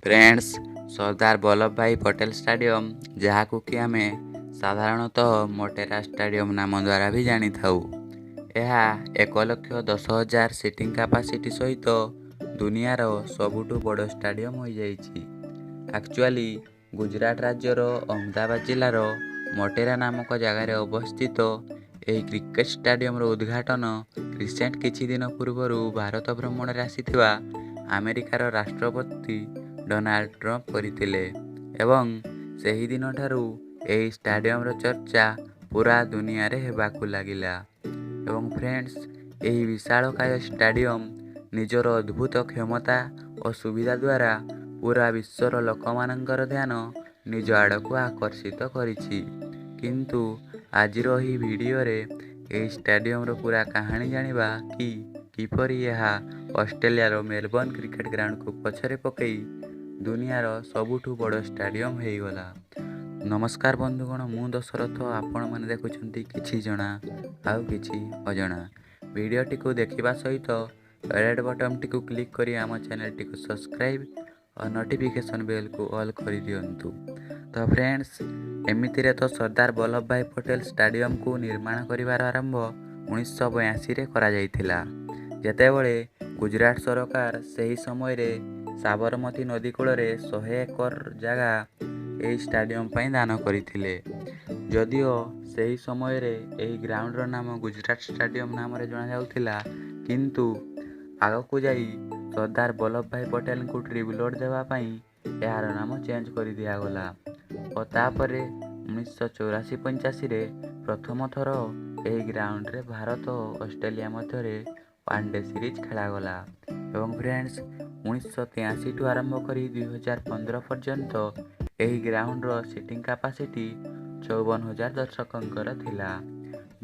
Friends, Sardar Vallabh भाई Patel stadium जहाकू कि आमे साधारणतः मोटेरा स्टाडियम नाम द्वारा भी जानी थाउ। ଏହା 1,10,000 ସିଟିଂ କାପାସିଟି ସହିତ ଦୁନିଆର ସବୁଠୁ ବଡ଼ ଷ୍ଟାଡିୟମ ହୋଇଯାଇଛି। ଆକ୍ଚୁଆଲି ଗୁଜରାଟ ରାଜ୍ୟର ଅହମ୍ମଦାବାଦ ଜିଲ୍ଲାର ମୋଟେରା ନାମକ ଜାଗାରେ ଅବସ୍ଥିତ ଏହି କ୍ରିକେଟ ଷ୍ଟାଡିୟମର ଉଦ୍ଘାଟନ ରିସେଣ୍ଟ କିଛି ଦିନ ପୂର୍ବରୁ ଭାରତ ଭ୍ରମଣରେ ଆସିଥିବା ଆମେରିକାର ରାଷ୍ଟ୍ରପତି ଡୋନାଲ୍ଡ ଟ୍ରମ୍ପ କରିଥିଲେ ଏବଂ ସେହି ଦିନଠାରୁ ଏହି ଷ୍ଟାଡିୟମର ଚର୍ଚ୍ଚା ପୁରା ଦୁନିଆରେ ହେବାକୁ ଲାଗିଲା। ଏବଂ ଫ୍ରେଣ୍ଡସ୍, ଏହି ବିଶାଳକାୟ ଷ୍ଟାଡିୟମ ନିଜର ଅଦ୍ଭୁତ କ୍ଷମତା ଓ ସୁବିଧା ଦ୍ୱାରା ପୁରା ବିଶ୍ୱର ଲୋକମାନଙ୍କର ଧ୍ୟାନ ନିଜ ଆଡ଼କୁ ଆକର୍ଷିତ କରିଛି। କିନ୍ତୁ ଆଜିର ଏହି ଭିଡ଼ିଓରେ ଏହି ଷ୍ଟାଡିୟମର ପୁରା କାହାଣୀ ଜାଣିବା କି କିପରି ଏହା ଅଷ୍ଟ୍ରେଲିଆର ମେଲବର୍ଣ୍ଣ କ୍ରିକେଟ ଗ୍ରାଉଣ୍ଡକୁ ପଛରେ ପକାଇ ଦୁନିଆର ସବୁଠୁ ବଡ଼ ଷ୍ଟାଡିୟମ ହୋଇଗଲା। ନମସ୍କାର ବନ୍ଧୁଗଣ, ମୁଁ ଦଶରଥ। ଆପଣମାନେ ଦେଖୁଛନ୍ତି କିଛି ଜଣା ଆଉ କିଛି ଅଜଣା। ଭିଡ଼ିଓଟିକୁ ଦେଖିବା ସହିତ ରେଡ୍ ବଟନ୍ଟିକୁ କ୍ଲିକ୍ କରି ଆମ ଚ୍ୟାନେଲଟିକୁ ସବସ୍କ୍ରାଇବ୍ ଓ ନୋଟିଫିକେସନ୍ ବେଲ୍କୁ ଅଲ୍ କରିଦିଅନ୍ତୁ। ତ ଫ୍ରେଣ୍ଡସ୍, ଏମିତିରେ ତ ସରଦାର ବଲ୍ଲଭ ଭାଇ ପଟେଲ ଷ୍ଟାଡିୟମକୁ ନିର୍ମାଣ କରିବାର ଆରମ୍ଭ 1982ରେ କରାଯାଇଥିଲା, ଯେତେବେଳେ ଗୁଜରାଟ ସରକାର ସେହି ସମୟରେ ସାବରମତୀ ନଦୀ କୂଳରେ 100 ଏକର ଜାଗା ଏହି ଷ୍ଟାଡିୟମ ପାଇଁ ଦାନ କରିଥିଲେ। ଯଦିଓ ସେହି ସମୟରେ ଏହି ଗ୍ରାଉଣ୍ଡର ନାମ ଗୁଜରାଟ ଷ୍ଟାଡିୟମ ନାମରେ ଜଣାଯାଉଥିଲା, କିନ୍ତୁ ଆଗକୁ ଯାଇ ସରଦାର ବଲ୍ଲଭ ଭାଇ ପଟେଲଙ୍କୁ ଟ୍ରିବ୍ୟୁଟ୍ ଦେବା ପାଇଁ ଏହାର ନାମ ଚେଞ୍ଜ କରିଦିଆଗଲା ଓ ତାପରେ 1984-85ରେ ପ୍ରଥମ ଥର ଏହି ଗ୍ରାଉଣ୍ଡରେ ଭାରତ ଓ ଅଷ୍ଟ୍ରେଲିଆ ମଧ୍ୟରେ ୱାନଡେ ସିରିଜ ଖେଳାଗଲା। ଏବଂ ଫ୍ରେଣ୍ଡସ୍, 1983ଠୁ ଆରମ୍ଭ କରି 2015 ପର୍ଯ୍ୟନ୍ତ ଏହି ଗ୍ରାଉଣ୍ଡର ସିଟିଂ କାପାସିଟି 54,000 ଦର୍ଶକଙ୍କର ଥିଲା।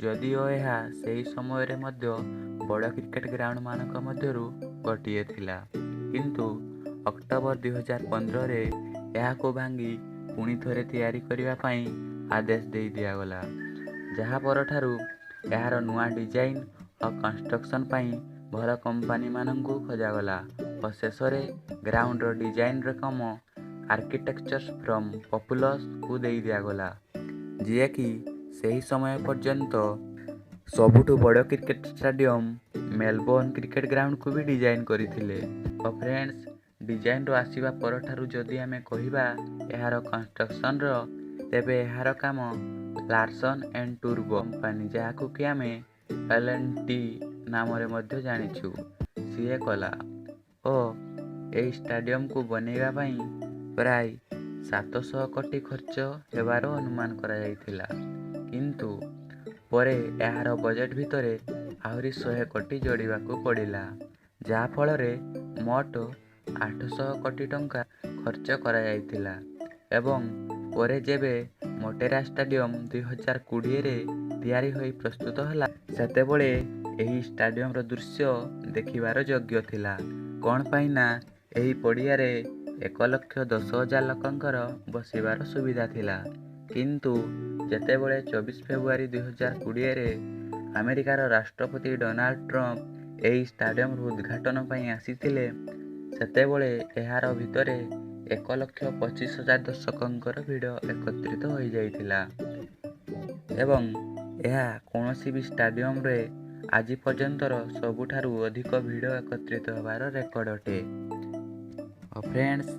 ଯଦିଓ ଏହା ସେହି ସମୟରେ ମଧ୍ୟ ବଡ଼ କ୍ରିକେଟ ଗ୍ରାଉଣ୍ଡମାନଙ୍କ ମଧ୍ୟରୁ ଗୋଟିଏ ଥିଲା, କିନ୍ତୁ ଅକ୍ଟୋବର 2015ରେ ଏହାକୁ ଭାଙ୍ଗି ପୁଣି ଥରେ ତିଆରି କରିବା ପାଇଁ ଆଦେଶ ଦେଇ ଦିଆଗଲା, ଯାହା ପରଠାରୁ ଏହାର ନୂଆ ଡିଜାଇନ ଓ କନଷ୍ଟ୍ରକ୍ସନ ପାଇଁ ଭଲ କମ୍ପାନୀମାନଙ୍କୁ ଖୋଜାଗଲା ଓ ଶେଷରେ ଗ୍ରାଉଣ୍ଡର ଡିଜାଇନର କାମ ଆର୍କିଟେକ୍ଚର୍ସ ଫର୍ମ ପପୁଲସକୁ ଦେଇ ଦିଆଗଲା, ଯିଏକି ସେହି ସମୟ ପର୍ଯ୍ୟନ୍ତ ସବୁଠୁ ବଡ଼ କ୍ରିକେଟ ଷ୍ଟାଡିୟମ ମେଲବର୍ଣ୍ଣ କ୍ରିକେଟ ଗ୍ରାଉଣ୍ଡକୁ ବି ଡିଜାଇନ କରିଥିଲେ। ଓ ଫ୍ରେଣ୍ଡସ୍, ଡିଜାଇନର ଆସିବା ପରଠାରୁ ଯଦି ଆମେ କହିବା ଏହାର କନଷ୍ଟ୍ରକ୍ସନର, ତେବେ ଏହାର କାମ ଲାର୍ସନ ଏଣ୍ଡ ଟୁବ୍ରୋ କମ୍ପାନୀ, ଯାହାକୁ କି ଆମେ L&T ନାମରେ ମଧ୍ୟ ଜାଣିଛୁ, ସିଏ କଲା ଓ ଏହି ଷ୍ଟାଡିୟମକୁ ବନେଇବା ପାଇଁ ପ୍ରାୟ 700 କୋଟି ଖର୍ଚ୍ଚ ହେବାର ଅନୁମାନ କରାଯାଇଥିଲା, କିନ୍ତୁ ପରେ ଏହାର ବଜେଟ୍ ଭିତରେ ଆହୁରି 100 କୋଟି ଯୋଡ଼ିବାକୁ ପଡ଼ିଲା, ଯାହାଫଳରେ ମୋଟ 800 କୋଟି ଟଙ୍କା ଖର୍ଚ୍ଚ କରାଯାଇଥିଲା। ଏବଂ ପରେ ଯେବେ ମୋଟେରା ଷ୍ଟାଡିୟମ 2020ରେ ତିଆରି ହୋଇ ପ୍ରସ୍ତୁତ ହେଲା, ସେତେବେଳେ ଏହି ଷ୍ଟାଡିୟମର ଦୃଶ୍ୟ ଦେଖିବାର ଯୋଗ୍ୟ ଥିଲା। କ'ଣ ପାଇଁ ନା ଏହି ପଡ଼ିଆରେ 1,10,000 ଲୋକଙ୍କର ବସିବାର ସୁବିଧା ଥିଲା। କିନ୍ତୁ ଯେତେବେଳେ 24 ଫେବୃଆରୀ 2020ରେ ଆମେରିକାର ରାଷ୍ଟ୍ରପତି ଡୋନାଲ୍ଡ ଟ୍ରମ୍ପ ଏହି ଷ୍ଟାଡିୟମର ଉଦ୍ଘାଟନ ପାଇଁ ଆସିଥିଲେ, ସେତେବେଳେ ଏହାର ଭିତରେ 1,25,000 ଦର୍ଶକଙ୍କର ଭିଡ଼ ଏକତ୍ରିତ ହୋଇଯାଇଥିଲା। ଏବଂ ଏହା କୌଣସି ବି ଷ୍ଟାଡିୟମରେ ଆଜି ପର୍ଯ୍ୟନ୍ତର ସବୁଠାରୁ ଅଧିକ ଭିଡ଼ ଏକତ୍ରିତ ହେବାର ରେକର୍ଡ ଅଟେ। ଓ ଫ୍ରେଣ୍ଡସ୍,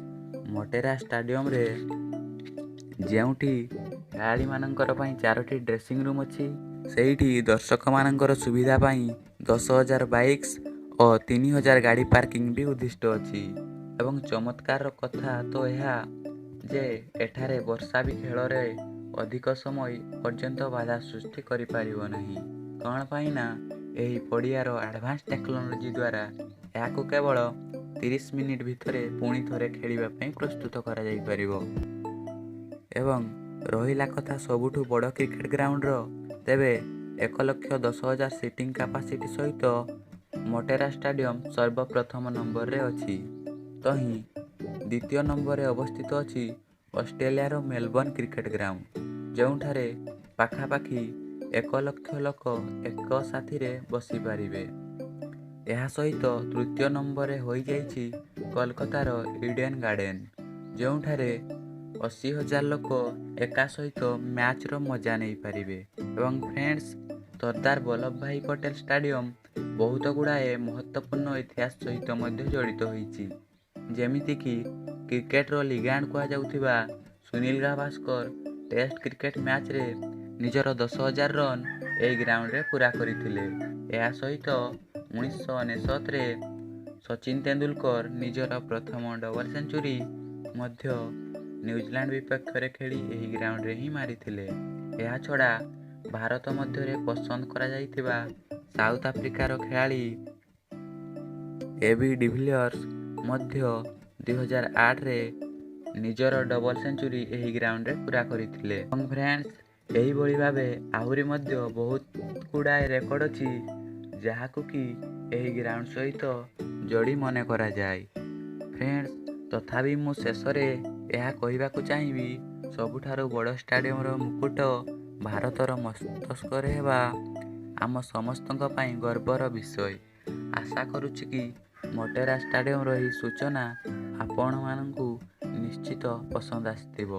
ମୋଟେରା ଷ୍ଟାଡିୟମରେ ଯେଉଁଠି ଖେଳାଳିମାନଙ୍କର ପାଇଁ 4ଟି ଡ୍ରେସିଂ ରୁମ୍ ଅଛି, ସେଇଠି ଦର୍ଶକମାନଙ୍କର ସୁବିଧା ପାଇଁ 10,000 ବାଇକ୍ସ ଓ 3,000 ଗାଡ଼ି ପାର୍କିଂ ବି ଉଦ୍ଦିଷ୍ଟ ଅଛି। ଏବଂ ଚମତ୍କାରର କଥା ତ ଏହା ଯେ ଏଠାରେ ବର୍ଷା ବି ଖେଳରେ ଅଧିକ ସମୟ ପର୍ଯ୍ୟନ୍ତ ବାଧା ସୃଷ୍ଟି କରିପାରିବ ନାହିଁ। କ'ଣ ପାଇଁ ନା ଏହି ପଡ଼ିଆର ଆଡଭାନ୍ସ ଟେକ୍ନୋଲୋଜି ଦ୍ୱାରା ଏହାକୁ କେବଳ 30 ମିନିଟ୍ ଭିତରେ ପୁଣି ଥରେ ଖେଳିବା ପାଇଁ ପ୍ରସ୍ତୁତ କରାଯାଇପାରିବ। ଏବଂ ରହିଲା କଥା ସବୁଠୁ ବଡ଼ କ୍ରିକେଟ ଗ୍ରାଉଣ୍ଡର, ତେବେ 1,10,000 ସିଟିଂ କାପାସିଟି ସହିତ ମୋଟେରା ଷ୍ଟାଡିୟମ ସର୍ବପ୍ରଥମ ନମ୍ବରରେ ଅଛି। ତ ହିଁ ଦ୍ୱିତୀୟ ନମ୍ବରରେ ଅବସ୍ଥିତ ଅଛି ଅଷ୍ଟ୍ରେଲିଆର ମେଲବର୍ଣ୍ଣ କ୍ରିକେଟ ଗ୍ରାଉଣ୍ଡ, ଯେଉଁଠାରେ ପାଖାପାଖି 1,00,000 ଲୋକ ଏକ ସାଥିରେ ବସିପାରିବେ। ଏହା ସହିତ ତୃତୀୟ ନମ୍ବରରେ ହୋଇଯାଇଛି କୋଲକାତାର ଇଡେନ୍ ଗାର୍ଡେନ୍, ଯେଉଁଠାରେ 80,000 ଲୋକ ଏକା ସହିତ ମ୍ୟାଚ୍ର ମଜା ନେଇପାରିବେ। ଏବଂ ଫ୍ରେଣ୍ଡସ୍, ସର୍ଦ୍ଦାର ବଲ୍ଲଭଭାଇ ପଟେଲ ଷ୍ଟାଡିୟମ୍ ବହୁତ ଗୁଡ଼ାଏ ମହତ୍ତ୍ୱପୂର୍ଣ୍ଣ ଇତିହାସ ସହିତ ମଧ୍ୟ ଜଡ଼ିତ ହୋଇଛି। ଯେମିତିକି କ୍ରିକେଟର ଲିଗାଣ୍ଡ କୁହାଯାଉଥିବା ସୁନୀଲ ଗାଭାସ୍କର ଟେଷ୍ଟ କ୍ରିକେଟ ମ୍ୟାଚ୍ରେ ନିଜର 10,000 ରନ୍ ଏହି ଗ୍ରାଉଣ୍ଡରେ ପୁରା କରିଥିଲେ। ଏହା ସହିତ 1999ରେ ସଚିନ ତେନ୍ଦୁଲକର ନିଜର ପ୍ରଥମ ଡବଲ ସେଞ୍ଚୁରୀ ମଧ୍ୟ ନ୍ୟୁଜିଲାଣ୍ଡ ବିପକ୍ଷରେ ଖେଳି ଏହି ଗ୍ରାଉଣ୍ଡରେ ହିଁ ମାରିଥିଲେ। ଏହାଛଡ଼ା ଭାରତ ମଧ୍ୟରେ ପସନ୍ଦ କରାଯାଇଥିବା ସାଉଥ ଆଫ୍ରିକାର ଖେଳାଳି ଏ.ବି. ଡିଭିଲିୟର୍ସ ମଧ୍ୟ 2008ରେ ନିଜର ଡବଲ ସେଞ୍ଚୁରୀ ଏହି ଗ୍ରାଉଣ୍ଡରେ ପୁରା କରିଥିଲେ। ଏବଂ ଫ୍ରେଣ୍ଡସ୍, ଏହିଭଳି ଭାବେ ଆହୁରି ମଧ୍ୟ ବହୁତ ଗୁଡ଼ାଏ ରେକର୍ଡ ଅଛି ଯାହାକୁ କି ଏହି ଗ୍ରାଉଣ୍ଡ ସହିତ ଯୋଡ଼ି ମନେ କରାଯାଏ। ଫ୍ରେଣ୍ଡସ୍, ତଥାପି ମୁଁ ଶେଷରେ ଏହା କହିବାକୁ ଚାହିଁବି, ସବୁଠାରୁ ବଡ଼ ଷ୍ଟାଡିୟମର ମୁକୁଟ ଭାରତର ମସ୍ତକରେ ହେବା ଆମ ସମସ୍ତଙ୍କ ପାଇଁ ଗର୍ବର ବିଷୟ। ଆଶା କରୁଛି କି ମୋଟେରା ଷ୍ଟାଡିୟମର ଏହି ସୂଚନା ଆପଣମାନଙ୍କୁ ନିଶ୍ଚିତ ପସନ୍ଦ ଆସିଥିବ।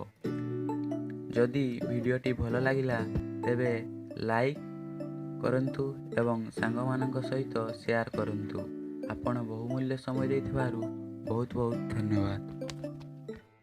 ଯଦି ଭିଡ଼ିଓଟି ଭଲ ଲାଗିଲା ତେବେ ଲାଇକ୍ କରନ୍ତୁ ଏବଂ ସାଙ୍ଗମାନଙ୍କ ସହିତ ସେୟାର କରନ୍ତୁ। ଆପଣ ବହୁମୂଲ୍ୟ ସମୟ ଦେଇଥିବାରୁ ବହୁତ ବହୁତ ଧନ୍ୟବାଦ।